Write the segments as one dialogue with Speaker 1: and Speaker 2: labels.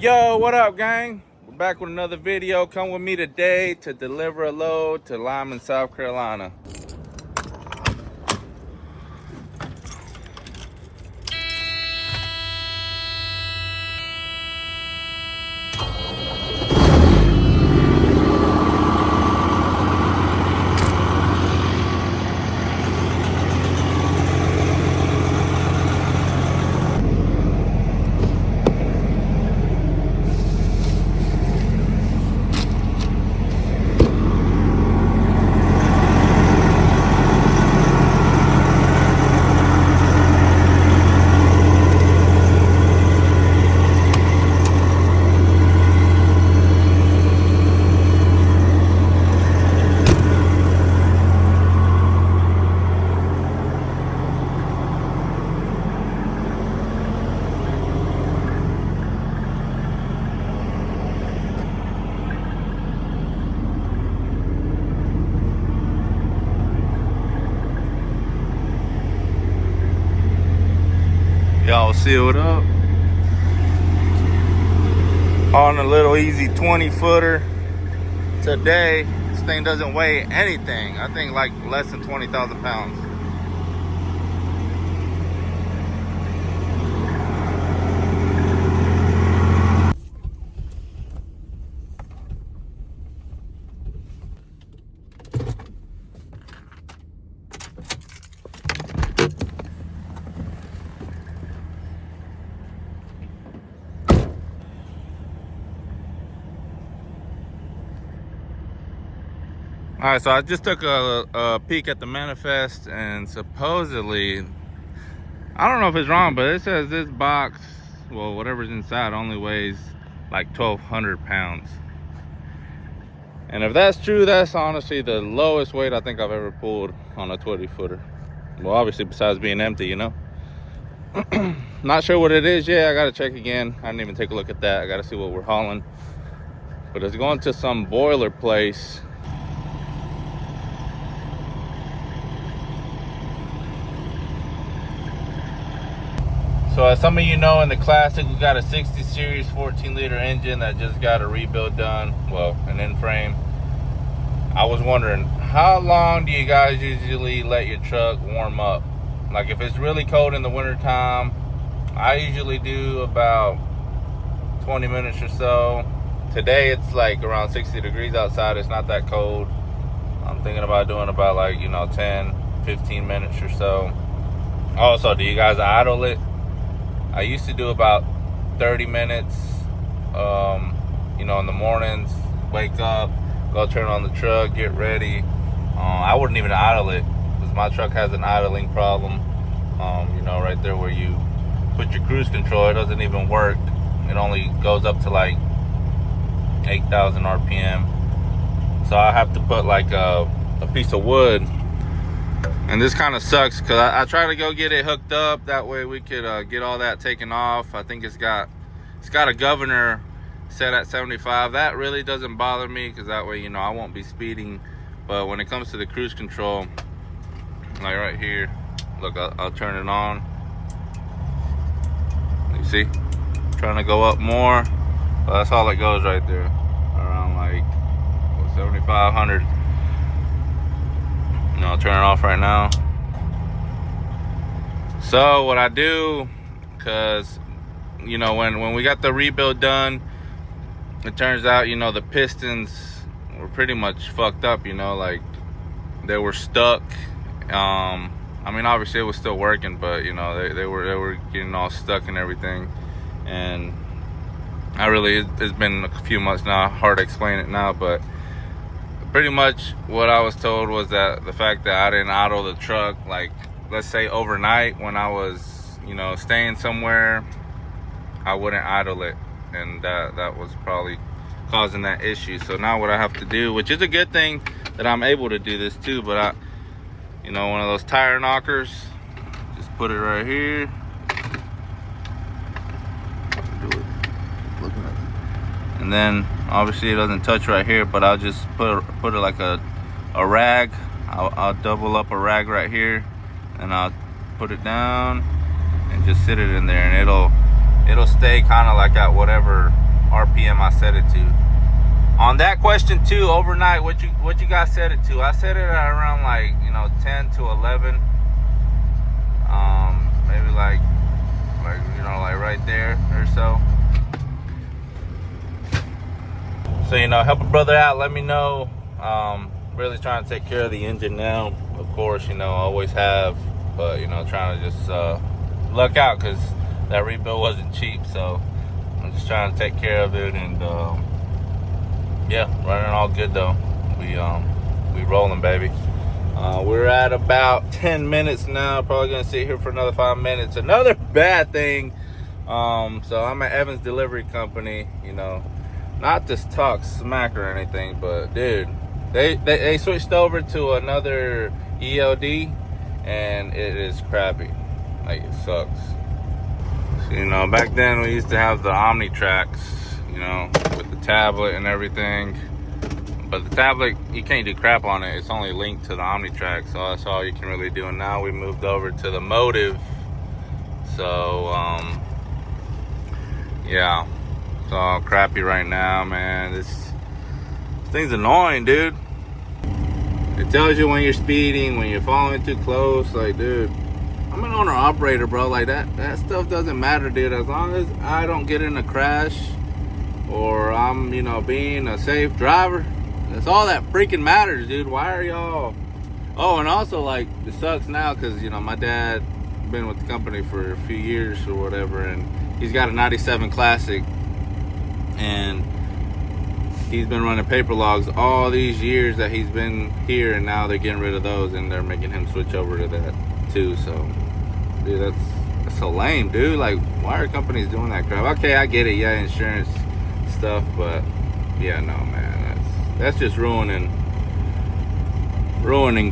Speaker 1: Yo, what up, gang? We're back with another video. Come with me today to deliver a load to Lyman, South Carolina. Y'all sealed up on a little easy 20-footer today. This thing doesn't weigh anything. I think like less than 20,000 pounds. All right, so I just took a peek at the manifest, and supposedly, I don't know if it's wrong, but it says this box, well, whatever's inside only weighs like 1,200 pounds. And if that's true, that's honestly the lowest weight I think I've ever pulled on a 20-footer. Well, obviously, besides being empty, you know. Not sure what it is yet. I gotta check again. I didn't even take a look at that. I gotta see what we're hauling. But it's going to some boiler place. So as some of you know, in the Classic, we got a 60 series 14-liter engine that just got a rebuild done. Well, an end frame. I was wondering, how long do you guys usually let your truck warm up? Like if it's really cold in the wintertime, I usually do about 20 minutes or so. Today it's like around 60 degrees outside. It's not that cold. I'm thinking about doing about like, 10, 15 minutes or so. Also, do you guys idle it? I used to do about 30 minutes, in the mornings, wake up, go turn on the truck, get ready. I wouldn't even idle it because my truck has an idling problem. Right there where you put your cruise control, it doesn't even work. It only goes up to like 8,000 RPM. So I have to put like a piece of wood. And this kind of sucks because I try to go get it hooked up. That way we could get all that taken off. I think it's got a governor set at 75. That really doesn't bother me because that way, I won't be speeding. But when it comes to the cruise control, like right here, look, I'll turn it on. You see? Trying to go up more. But that's all it goes right there. Around like 7,500. I'll turn it off right now. So what I do, because when we got the rebuild done, it turns out the pistons were pretty much fucked up. Like they were stuck. Obviously it was still working, but they were getting all stuck and everything. And it's been a few months now. Hard to explain it now, but pretty much what I was told was that the fact that I didn't idle the truck, like let's say overnight when I was, staying somewhere, I wouldn't idle it. And that was probably causing that issue. So now what I have to do, which is a good thing that I'm able to do this too, but one of those tire knockers, just put it right here. And then obviously it doesn't touch right here, but I'll just put it like a rag. I'll double up a rag right here, and I'll put it down and just sit it in there, and it'll stay kind of like at whatever RPM I set it to. On that question too, overnight, what you guys set it to? I set it at around like 10 to 11. Maybe like right there or so. So help a brother out. Let me know. Really trying to take care of the engine now. Of course, always have, but trying to just luck out because that rebuild wasn't cheap. So I'm just trying to take care of it, and yeah, running all good though. We rolling, baby. We're at about 10 minutes now. Probably gonna sit here for another 5 minutes. Another bad thing. So I'm at Evans Delivery Company. Not to talk smack or anything, but dude, they switched over to another ELD, and it is crappy. Like, it sucks. So, back then we used to have the Omni tracks, with the tablet and everything. But the tablet, you can't do crap on it. It's only linked to the Omni track, so that's all you can really do. And now we moved over to the Motive. So, yeah. It's all crappy right now, man. This thing's annoying, dude. It tells you when you're speeding, when you're following too close. Like, dude, I'm an owner-operator, bro. Like, that stuff doesn't matter, dude. As long as I don't get in a crash or I'm, being a safe driver, that's all that freaking matters, dude. Why are y'all... Oh, and also, like, it sucks now because, my dad been with the company for a few years or whatever, and he's got a 97 Classic, and he's been running paper logs all these years that he's been here, and now they're getting rid of those, and they're making him switch over to that too. So, dude, that's so lame, dude. Like, why are companies doing that crap? Okay, I get it, yeah, insurance stuff, but yeah, no, man, that's just ruining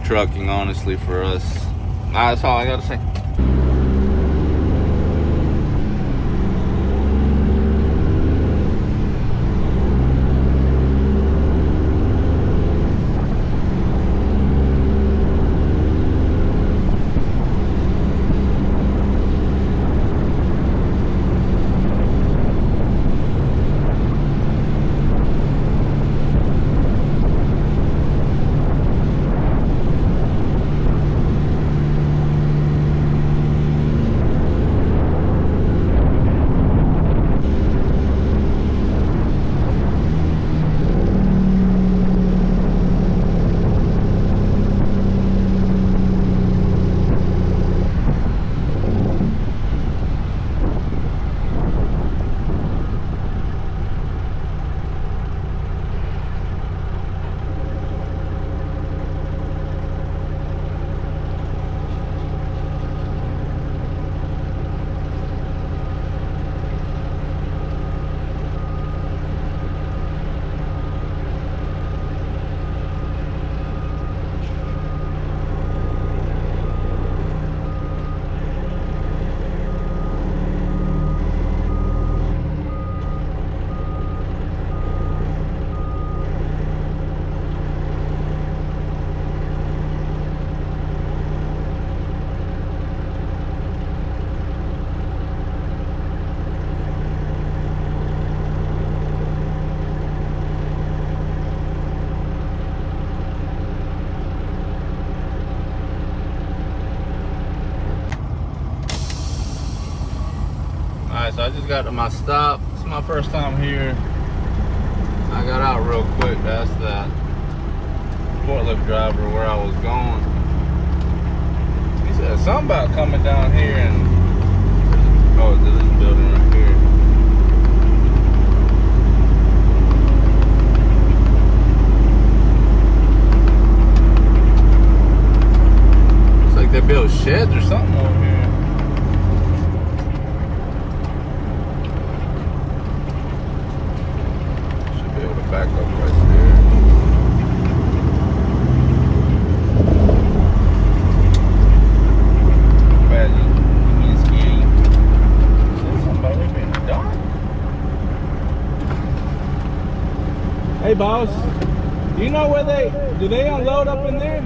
Speaker 1: trucking, honestly, for us. That's all I gotta say. Alright, so I just got to my stop. It's my first time here. I got out real quick. That's that forklift driver where I was going. He said something about coming down here and... Oh, this building right here. Looks like they built sheds or something over here. Back up right there. Bad, you mean ski? Say something about it being dark. Hey, boss. Do you know where do they unload up in there?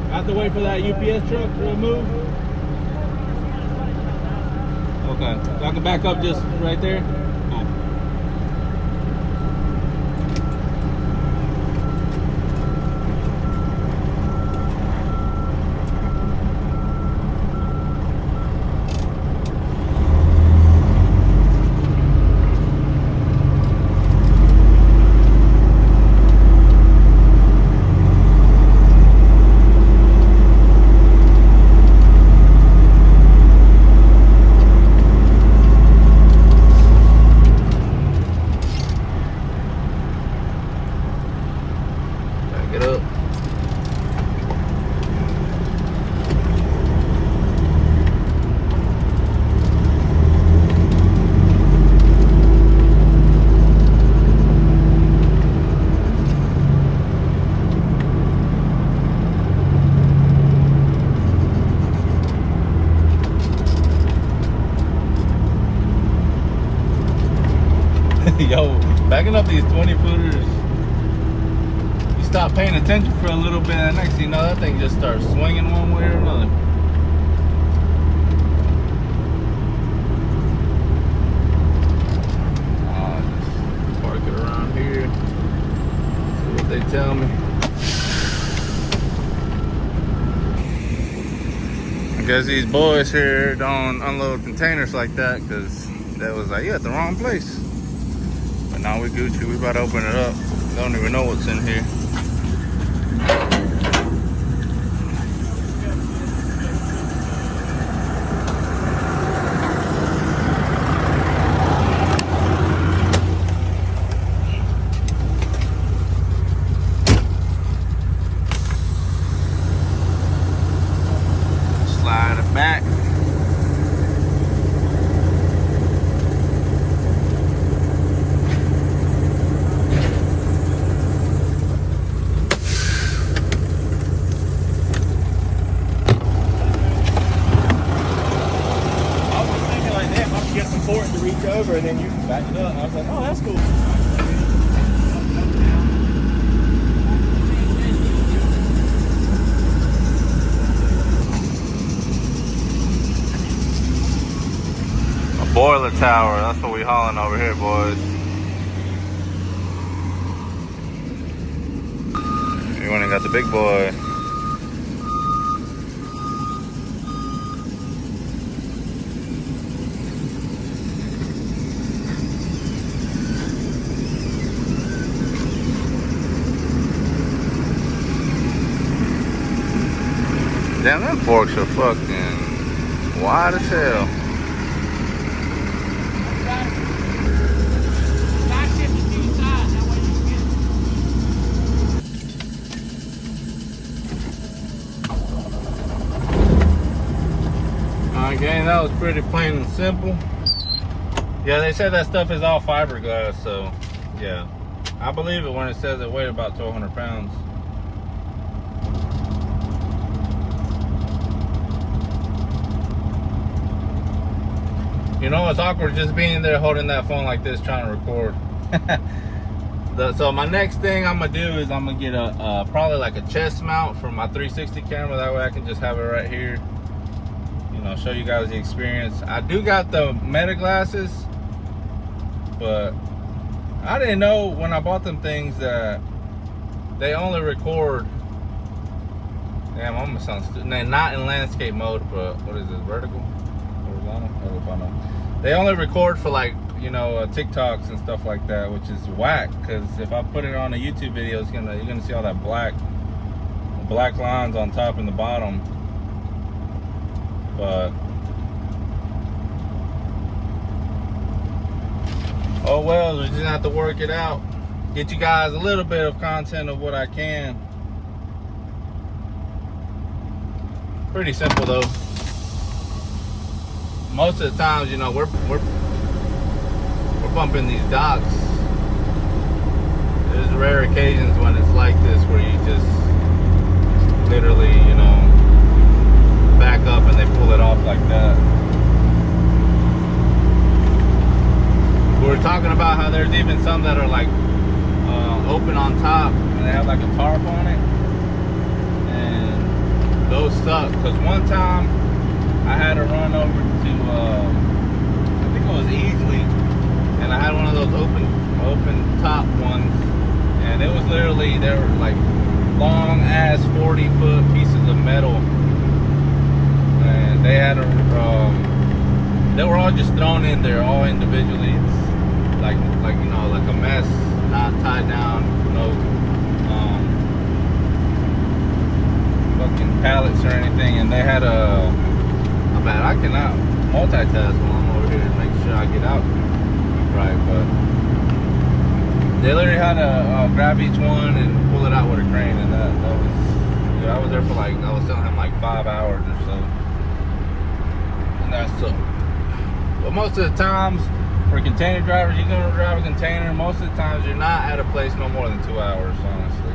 Speaker 1: I have to wait for that UPS truck to move. Okay. So I can back up just right there? Cool. Back it up. Yo, backing up these 20 footers, you stop paying attention for a little bit, and next thing you know, that thing just starts swinging one way or another. I'll just park it around here, see what they tell me. I guess these boys here don't unload containers like that, because that was like, you at the wrong place. But now we Gucci, we about to open it up. Don't even know what's in here. Slide it back.
Speaker 2: To reach over and then you back it up. And I was like, oh, that's cool.
Speaker 1: A boiler tower, that's what we hauling over here, boys. You went and got the big boy. Damn, them forks are fucking wide as hell. Alright, gang, that was pretty plain and simple. Yeah, they said that stuff is all fiberglass, so yeah. I believe it when it says it weighed about 1,200 pounds. You know, it's awkward just being there holding that phone like this trying to record. So my next thing I'm gonna do is I'm gonna get a probably like a chest mount for my 360 camera. That way I can just have it right here. You know, show you guys the experience. I do got the meta glasses, but I didn't know when I bought them things that they only record. Damn, I'm gonna sound stupid. Not in landscape mode, but what is this, vertical? Horizontal? They only record for, like, you know, TikToks and stuff like that, which is whack. Because if I put it on a YouTube video, you're gonna see all that black lines on top and the bottom. But oh well, we just have to work it out. Get you guys a little bit of content of what I can. Pretty simple though. Most of the times, you know, we're bumping these docks. There's rare occasions when it's like this where you just literally, you know, back up and they pull it off like that. We were talking about how there's even some that are like open on top and they have like a tarp on it, and those suck. Because one time I had to run over to and top ones, and it was literally, they were like long ass 40-foot pieces of metal, and they had they were all just thrown in there, all individually. It's like you know, like a mess, not tied down, no fucking pallets or anything. And they had I cannot multitask while I'm over here to make sure I get out right, but they literally had to grab each one and pull it out with a crane, and that was, dude, I was there for like, I was telling him, like 5 hours or so, and that sucked. But most of the times, for container drivers, you're gonna drive a container, most of the times you're not at a place no more than 2 hours, honestly.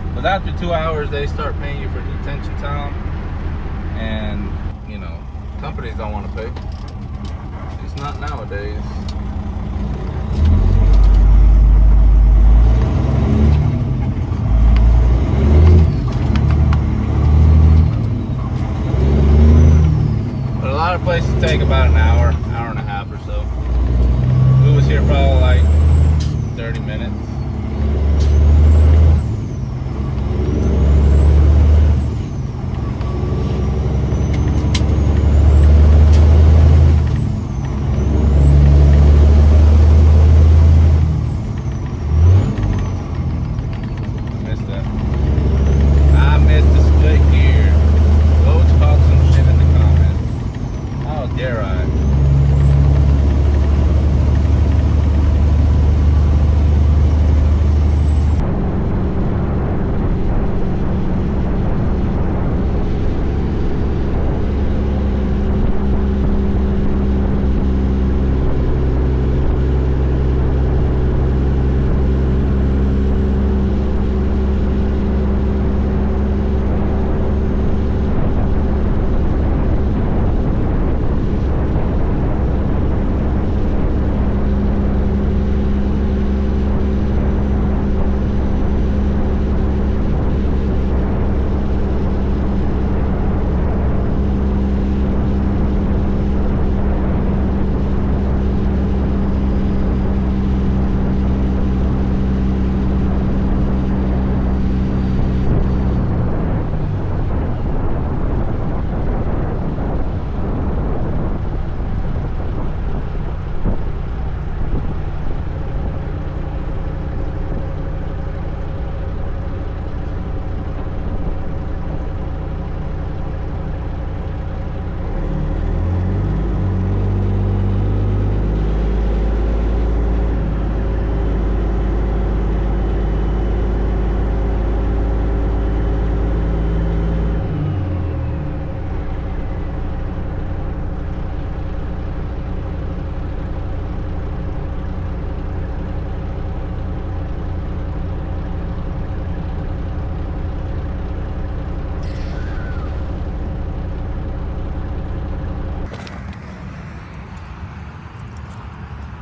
Speaker 1: Because after 2 hours, they start paying you for detention time, and you know, companies don't want to pay. It's not nowadays. But a lot of places take about an hour and a half or so. We was here probably like 30 minutes.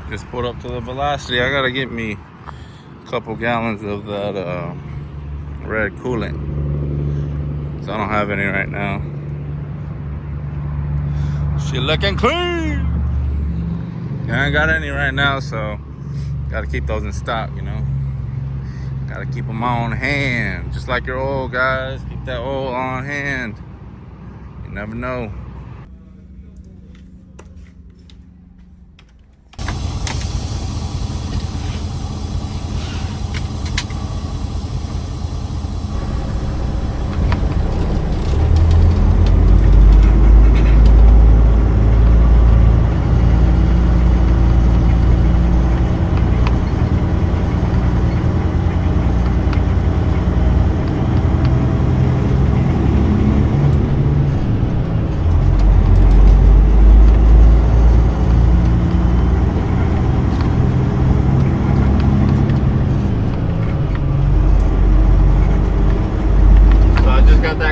Speaker 1: Just pulled up to the Velocity. I gotta get me a couple gallons of that red coolant, so I don't have any right now. She looking clean. I ain't got any right now, so gotta keep those in stock, you know. Gotta keep them on hand, just like your oil, guys. Keep that oil on hand. You never know.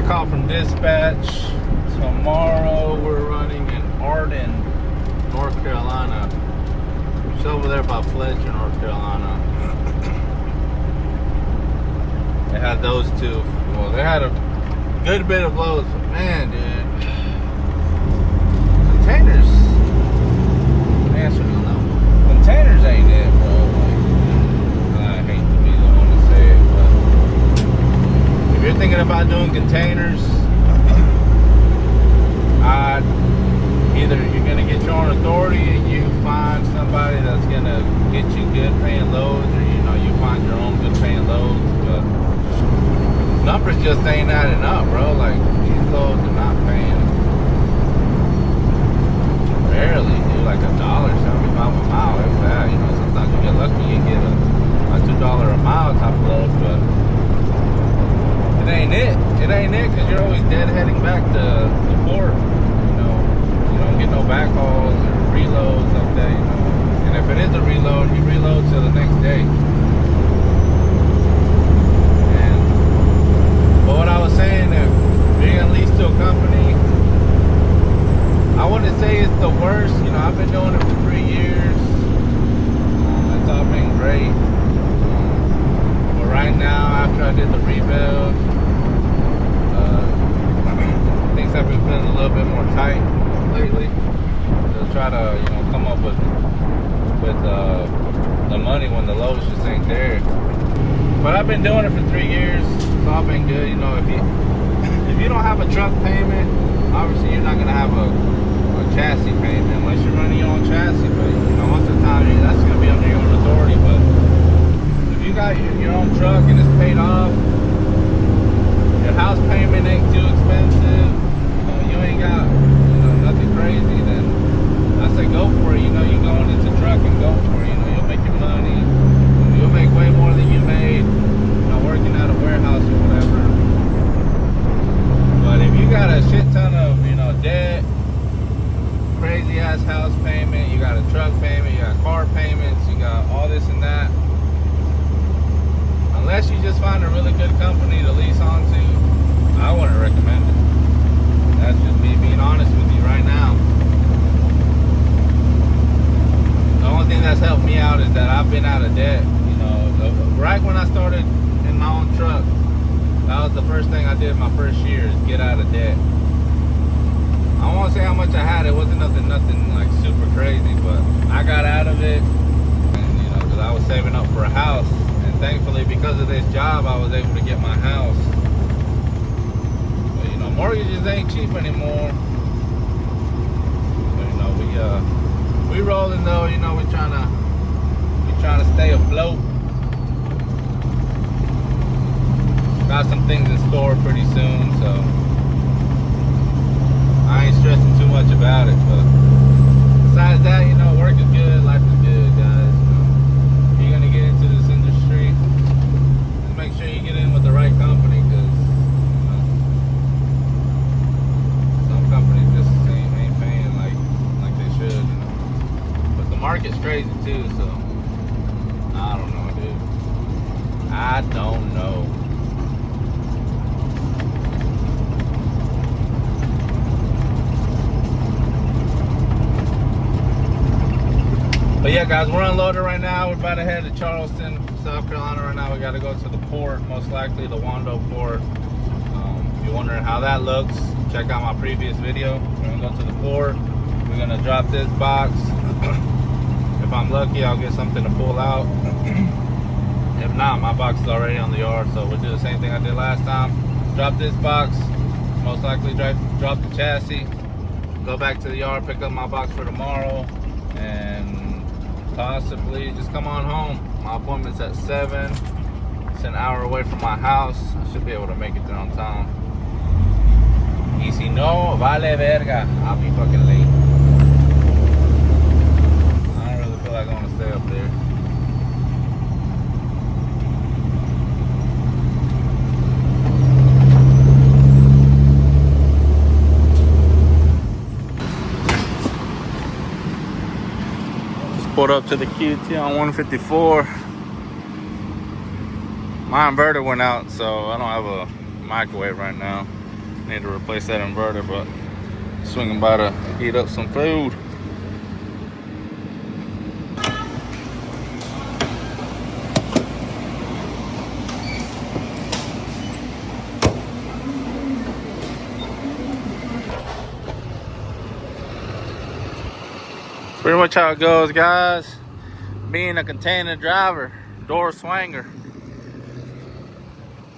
Speaker 1: Call from dispatch. Tomorrow we're running in Arden, North Carolina. It's over there by Fletcher, North Carolina. They had those two. Well, they had a good bit of loads, but man, dude, containers. Answer to that. Containers ain't it, bro. Like, containers, either you're gonna get your own authority and you find somebody that's gonna get you good paying loads, or you find your own good paying loads. But numbers just ain't adding up, bro. Like, these loads are not paying barely, dude. Like $1.75 a mile, if that. Sometimes you get lucky, you get a $2 a mile type of load, but it ain't it. It ain't it, because you're always dead heading back to the port. You don't get no backhauls or reloads like that, And if it is a reload, you reload till the next day. But what I was saying, if being leased to a company, I wouldn't say it's the worst. I've been doing it for 3 years. It's all been great. But right now, after I did the rebuild, things have been feeling a little bit more tight lately. To try to, come up with the money when the loads just ain't there. But I've been doing it for 3 years. It's all been good. If you don't have a truck payment, obviously you're not gonna have a chassis payment unless you're running your own chassis. But most of the time that's gonna be under your own authority. But if you got your own truck and it's paid off, your house payment ain't too expensive, you ain't got nothing crazy, then I say go for it. You going into truck and go for it. You'll make your money. You'll make way more than you made working at a warehouse or whatever. But if you got a shit ton of debt, crazy ass house payment, you got a truck payment, you got car payments, you got all this and that, unless you just find a really good company to lease onto, I wouldn't recommend it. That's just me being honest with you right now. The only thing that's helped me out is that I've been out of debt. Right when I started in my own truck, that was the first thing I did my first year, is get out of debt. I won't say how much I had. It wasn't nothing like super crazy, but I got out of it, and because I was saving up for a house, and thankfully because of this job I was able to get my house. But mortgages ain't cheap anymore. But we rolling though. We trying to stay afloat. Got some things in store pretty soon, so I ain't stressing too much about it. But besides that, work is good, life is good, guys. If you're gonna get into this industry, just make sure you get in with the right company, because some companies just ain't paying like they should. But the market's crazy too, so I don't know, dude. I don't know. But yeah, guys, we're unloaded right now. We're about to head to Charleston, South Carolina right now. We got to go to the port, most likely the Wando port. If you're wondering how that looks, check out my previous video. We're going to go to the port. We're going to drop this box. If I'm lucky, I'll get something to pull out. If not, my box is already on the yard, so we'll do the same thing I did last time. Drop this box, most likely drop the chassis, go back to the yard, pick up my box for tomorrow, and possibly just come on home. My appointment's at 7. It's an hour away from my house. I should be able to make it there on time. Y si no, vale verga. I'll be fucking late. I don't really feel like I want to stay up there. Pulled up to the QT on 154. My inverter went out, so I don't have a microwave right now. Need to replace that inverter, but swinging by to heat up some food. Pretty much how it goes, guys. Being a container driver, door swanger.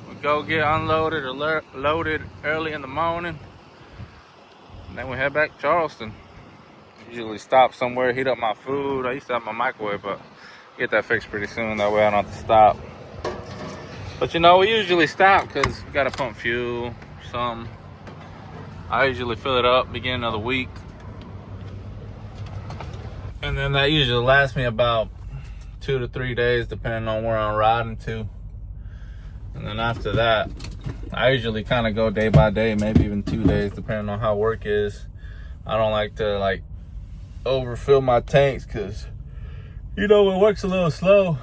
Speaker 1: We go get unloaded or loaded early in the morning. And then we head back to Charleston. Usually stop somewhere, heat up my food. I used to have my microwave, but get that fixed pretty soon. That way I don't have to stop. But you know, we usually stop because we gotta pump fuel or something. I usually fill it up beginning of the week. And then that usually lasts me about 2 to 3 days, depending on where I'm riding to. And then after that, I usually kind of go day by day, maybe even 2 days, depending on how work is. I don't like to overfill my tanks because, you know, when work's a little slow,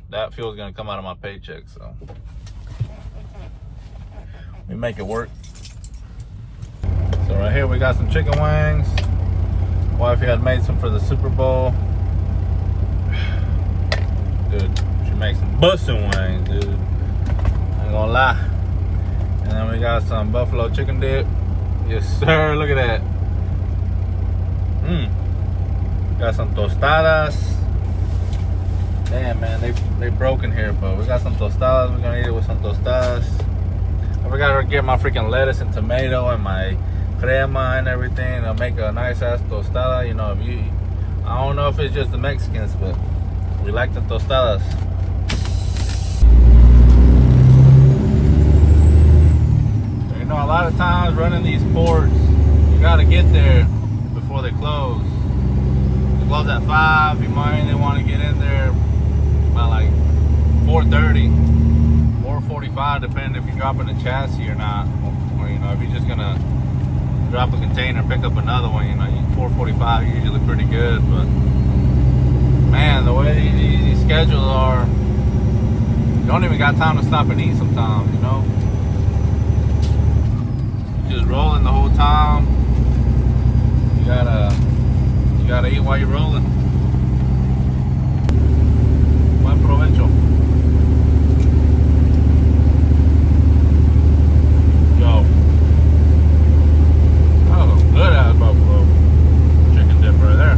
Speaker 1: that fuel's gonna come out of my paycheck. So we make it work. So right here we got some chicken wings. Wifey had made some for the Super Bowl. Dude, she makes some bussin' wings, dude. I ain't gonna lie. And then we got some buffalo chicken dip. Yes, sir. Look at that. Got some tostadas. Damn, man, they broken here, but we got some tostadas. We're gonna eat it with some tostadas. I forgot to get my freaking lettuce and tomato and my crema and everything. I'll make a nice ass tostada. You know, I don't know if it's just the Mexicans, but we like the tostadas. You know, a lot of times running these ports, you gotta get there before they close. They close at 5. You might only want to get in there by like 4:30, 4:45, depending if you're dropping a chassis or not. Or, you know, if you're just gonna drop a container, pick up another one, you know, 4:45 usually pretty good. But man, the way these schedules are, you don't even got time to stop and eat sometimes, you know. Just rolling the whole time. You gotta eat while you're rolling. Buen provecho. Yo, that was a good ass buffalo chicken dip right there.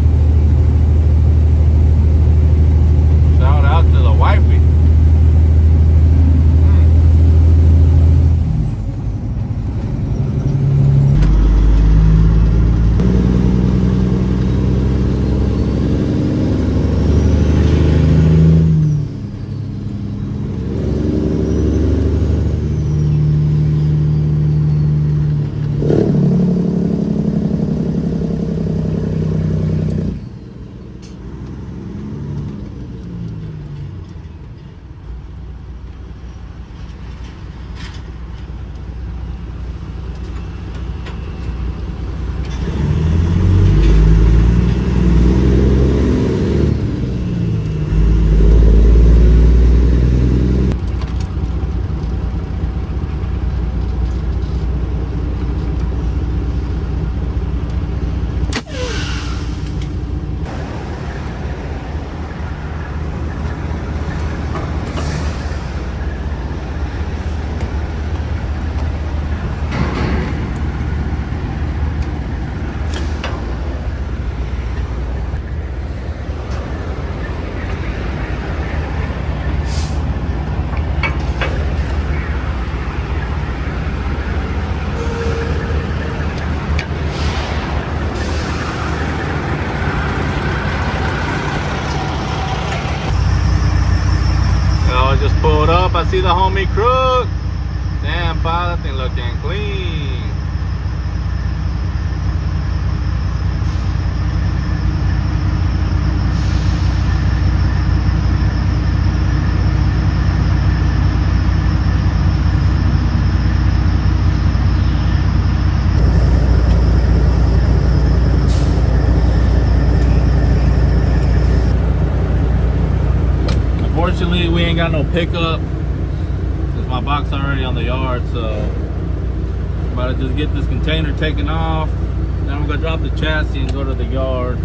Speaker 1: Shout out to the wifey. Just pulled up. I see the homie Crook. Damn, pal, that thing looking clean. Unfortunately, we ain't got no pickup since my box already on the yard, so I'm about to just get this container taken off. Then I'm gonna drop the chassis and go to the yard.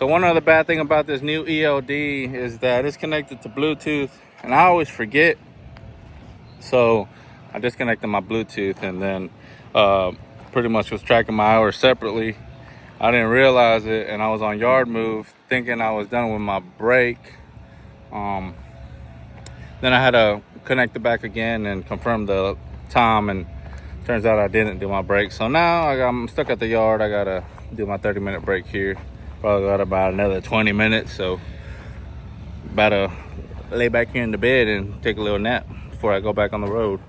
Speaker 1: So one other bad thing about this new ELD is that it's connected to Bluetooth, and I always forget. So I disconnected my Bluetooth and then pretty much was tracking my hours separately. I didn't realize it, and I was on yard move thinking I was done with my break. Then I had to connect it back again and confirm the time, and turns out I didn't do my break. So now I'm stuck at the yard. I gotta do my 30-minute break here. Probably got about another 20 minutes, so about to lay back here in the bed and take a little nap before I go back on the road.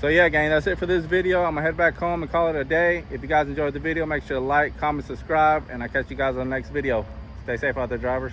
Speaker 1: So yeah, gang, that's it for this video. I'm gonna head back home and call it a day. If you guys enjoyed the video, make sure to like, comment, subscribe, and I'll catch you guys on the next video. Stay safe out there, drivers.